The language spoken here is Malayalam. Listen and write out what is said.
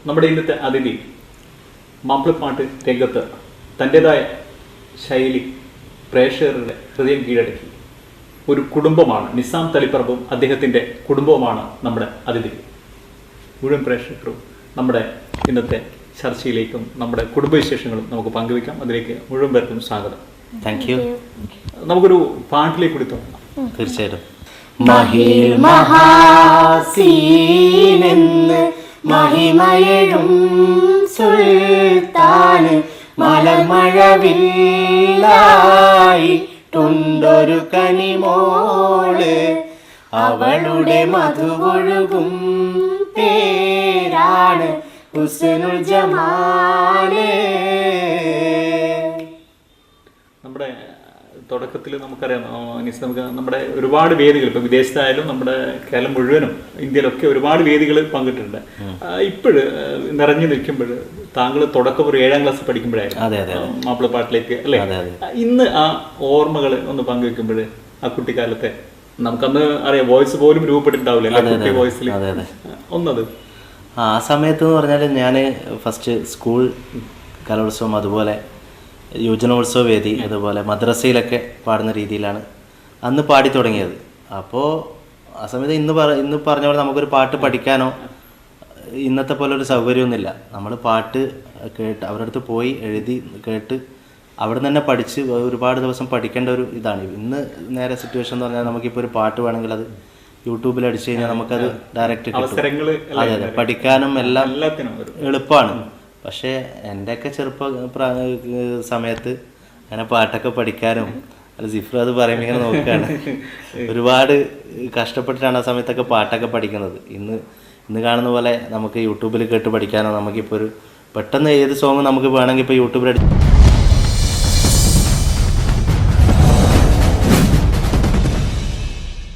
നമ്മുടെ ഇന്നത്തെ അതിഥി മാപ്പിളപ്പാട്ട് രംഗത്ത് തൻ്റെതായ ശൈലി പ്രേക്ഷകരുടെ ഹൃദയം കീഴടക്കി ഒരു കുടുംബമാണ്. നിസാം തളിപ്പറമ്പും അദ്ദേഹത്തിൻ്റെ കുടുംബവുമാണ് നമ്മുടെ അതിഥി. മുഴുവൻ പ്രേക്ഷകരും നമ്മുടെ ഇന്നത്തെ ചർച്ചയിലേക്കും നമ്മുടെ കുടുംബവിശേഷങ്ങളും നമുക്ക് പങ്കുവയ്ക്കാം. അതിലേക്ക് മുഴുവൻ പേർക്കും സ്വാഗതം. Thank you. നമുക്കൊരു പാട്ടിലേക്ക് കൂടി തുടങ്ങാം. തീർച്ചയായിട്ടും. മഹിൽ മഹാസീനെന്ന് മഹിമയഴും സുൽത്താന് മലർമഴവില്ലായിട്ടുണ്ടൊരു കനിമോള്, അവളുടെ മധുവൊഴുകും പേരാണ് ഹുസ്നുൽ ജമാല്. നമ്മുടെ തുടക്കത്തിൽ നമുക്കറിയാം നമുക്ക് നമ്മുടെ ഒരുപാട് വേദികൾ ഇപ്പോൾ വിദേശത്തായാലും നമ്മുടെ കേരളം മുഴുവനും ഇന്ത്യയിലൊക്കെ ഒരുപാട് വേദികൾ പങ്കിട്ടിട്ടുണ്ട്. ഇപ്പോഴ് നിറഞ്ഞു നിൽക്കുമ്പോൾ താങ്കൾ തുടക്കം ഒരു 7ാം ക്ലാസ് പഠിക്കുമ്പോഴായിരുന്നു മാപ്പിളപ്പാട്ടിലേക്ക് അല്ലേ? ഇന്ന് ആ ഓർമ്മകൾ ഒന്ന് പങ്കുവെക്കുമ്പോൾ ആ കുട്ടിക്കാലത്തെ നമുക്കന്ന് അറിയാം വോയിസ് പോലും രൂപപ്പെട്ടിട്ടുണ്ടാവില്ല വോയിസിൽ ഒന്നത്. ആ സമയത്ത് എന്ന് പറഞ്ഞാൽ ഞാൻ ഫസ്റ്റ് സ്കൂൾ കലോത്സവം, അതുപോലെ യുവജനോത്സവ വേദി, അതുപോലെ മദ്രസയിലൊക്കെ പാടുന്ന രീതിയിലാണ് അന്ന് പാടി തുടങ്ങിയത്. അപ്പോൾ ആ സമയത്ത് ഇന്ന് പറഞ്ഞ പോലെ നമുക്കൊരു പാട്ട് പഠിക്കാനോ ഇന്നത്തെ പോലെ ഒരു സൗകര്യമൊന്നുമില്ല. നമ്മൾ പാട്ട് കേട്ട് അവരുടെ അടുത്ത് പോയി എഴുതി കേട്ട് അവിടെ തന്നെ പഠിച്ച് ഒരുപാട് ദിവസം പഠിക്കേണ്ട ഒരു ഇതാണ്. ഇന്ന് നേരെ സിറ്റുവേഷൻ എന്ന് പറഞ്ഞാൽ നമുക്കിപ്പോൾ ഒരു പാട്ട് വേണമെങ്കിൽ അത് യൂട്യൂബിൽ അടിച്ചു കഴിഞ്ഞാൽ നമുക്കത് ഡയറക്റ്റ് കിട്ടും. അതെ അതെ, പഠിക്കാനും എല്ലാം എളുപ്പമാണ്. പക്ഷേ എൻ്റെയൊക്കെ സമയത്ത് അങ്ങനെ പാട്ടൊക്കെ പഠിക്കാനും സിഫ്ര അത് പറയുമ്പോൾ ഇങ്ങനെ നോക്കുകയാണ്. ഒരുപാട് കഷ്ടപ്പെട്ടിട്ടാണ് ആ സമയത്തൊക്കെ പാട്ടൊക്കെ പഠിക്കുന്നത്. ഇന്ന് കാണുന്ന പോലെ നമുക്ക് യൂട്യൂബിൽ കേട്ട് പഠിക്കാനോ നമുക്കിപ്പോൾ ഒരു പെട്ടെന്ന് ഏത് സോങ് നമുക്ക് വേണമെങ്കിൽ ഇപ്പോൾ യൂട്യൂബിൽ